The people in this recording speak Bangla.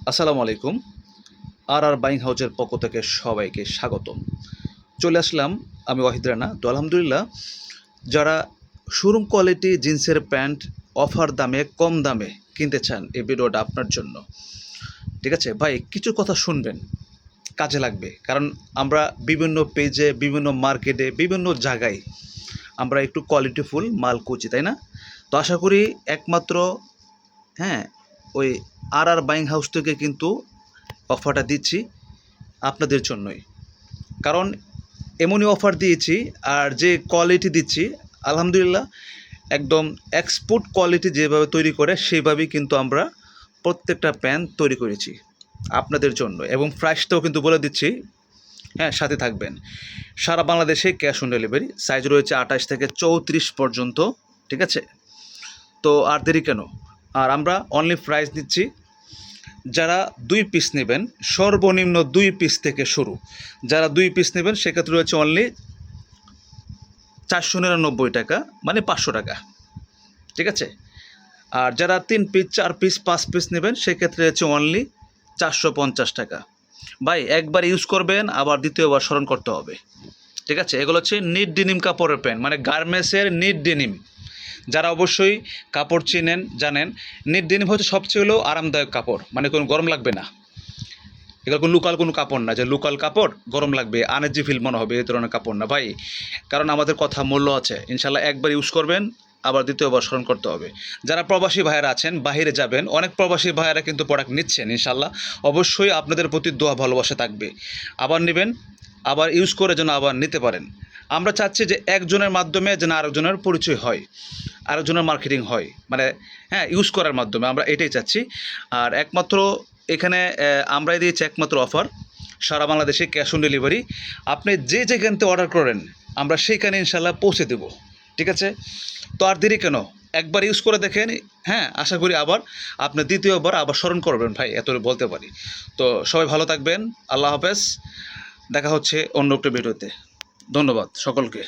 আসসালামু আলাইকুম। আর বাইং হাউজের পক্ষ থেকে সবাইকে স্বাগতম। চলে আসলাম আমি ওয়াহিদ রানা। তো আলহামদুলিল্লাহ, যারা শোরুম কোয়ালিটি জিন্সের প্যান্ট অফার দামে কম দামে কিনতে চান, এই ভিডিওটা আপনার জন্য। ঠিক আছে ভাই, কিছু কথা শুনবেন, কাজে লাগবে। কারণ আমরা বিভিন্ন পেজে, বিভিন্ন মার্কেটে, বিভিন্ন জায়গায় আমরা একটু কোয়ালিটিফুল মাল খুঁজি, তাই না? তো আশা করি একমাত্র হ্যাঁ ওই আর বাইং হাউস থেকে কিন্তু অফারটা দিচ্ছি আপনাদের জন্যই। কারণ এমনই অফার দিয়েছি আর যে কোয়ালিটি দিচ্ছি, আলহামদুলিল্লাহ একদম এক্সপোর্ট কোয়ালিটি যেভাবে তৈরি করে সেইভাবেই কিন্তু আমরা প্রত্যেকটা প্যান্ট তৈরি করেছি আপনাদের জন্য। এবং প্রাইসটাও কিন্তু বলে দিচ্ছি, হ্যাঁ সাথে থাকবেন। সারা বাংলাদেশে ক্যাশ অন ডেলিভারি, সাইজ রয়েছে 28 থেকে 34 পর্যন্ত। ঠিক আছে, তো আর দেরি কেন? আর আমরা অনলি প্রাইস দিচ্ছি, যারা 2 পিস নেবেন সর্বনিম্ন 2 পিস থেকে শুরু। যারা 2 পিস নেবেন সেক্ষেত্রে রয়েছে অনলি 499 টাকা, মানে 500 টাকা। ঠিক আছে, আর যারা 3 পিস, 4 পিস, 5 পিস নেবেন সেক্ষেত্রে হচ্ছে অনলি 450 টাকা। ভাই একবার ইউজ করবেন, আবার দ্বিতীয়বার স্মরণ করতে হবে। ঠিক আছে, এগুলো হচ্ছে নিট ডেনিম কাপড়ের প্যান্ট, মানে গার্মেন্টসের নিট ডেনিম। যারা অবশ্যই কাপড় চিনেন জানেন, নিট ডেনিম হচ্ছে সবচেয়ে হলো আরামদায়ক কাপড়, মানে কোনো গরম লাগবে না। এগুলো কোনো লোকাল কোনো কাপড় না যে লোকাল কাপড় গরম লাগবে, আনএজি ফিল মনে হবে, এই ধরনের কাপড় না ভাই। কারণ আমাদের কথা মূল্য আছে। ইনশাল্লাহ একবার ইউজ করবেন, আবার দ্বিতীয়বার স্মরণ করতে হবে। যারা প্রবাসী ভাইয়েরা আছেন, বাইরে যাবেন, অনেক প্রবাসী ভাইয়েরা কিন্তু প্রোডাক্ট নিচ্ছেন। ইনশাল্লাহ অবশ্যই আপনাদের প্রতি দোয়া ভালোবাসা থাকবে। আবার নেবেন, আবার ইউজ করে যেন আবার নিতে পারেন। আমরা চাচ্ছি যে একজনের মাধ্যমে যেন আরেকজনের পরিচয় হয়, আরেকজনের মার্কেটিং হয়, মানে হ্যাঁ ইউজ করার মাধ্যমে আমরা এটাই চাচ্ছি। আর একমাত্র এখানে আমরাই দিয়েছি একমাত্র অফার, সারা বাংলাদেশে ক্যাশ অন ডেলিভারি। আপনি যে যেখান থেকে অর্ডার করেন আমরা সেইখানে ইনশাল্লাহ পৌঁছে দেবো। ঠিক আছে, তো আর দেরি কেন? একবার ইউজ করে দেখেন, হ্যাঁ আশা করি আবার আপনি দ্বিতীয়বার আবার স্মরণ করবেন ভাই, এত বলতে পারি। তো সবাই ভালো থাকবেন, আল্লাহ হাফেজ। দেখা হচ্ছে অন্য একটা ভিডিওতে। ধন্যবাদ সকলকে।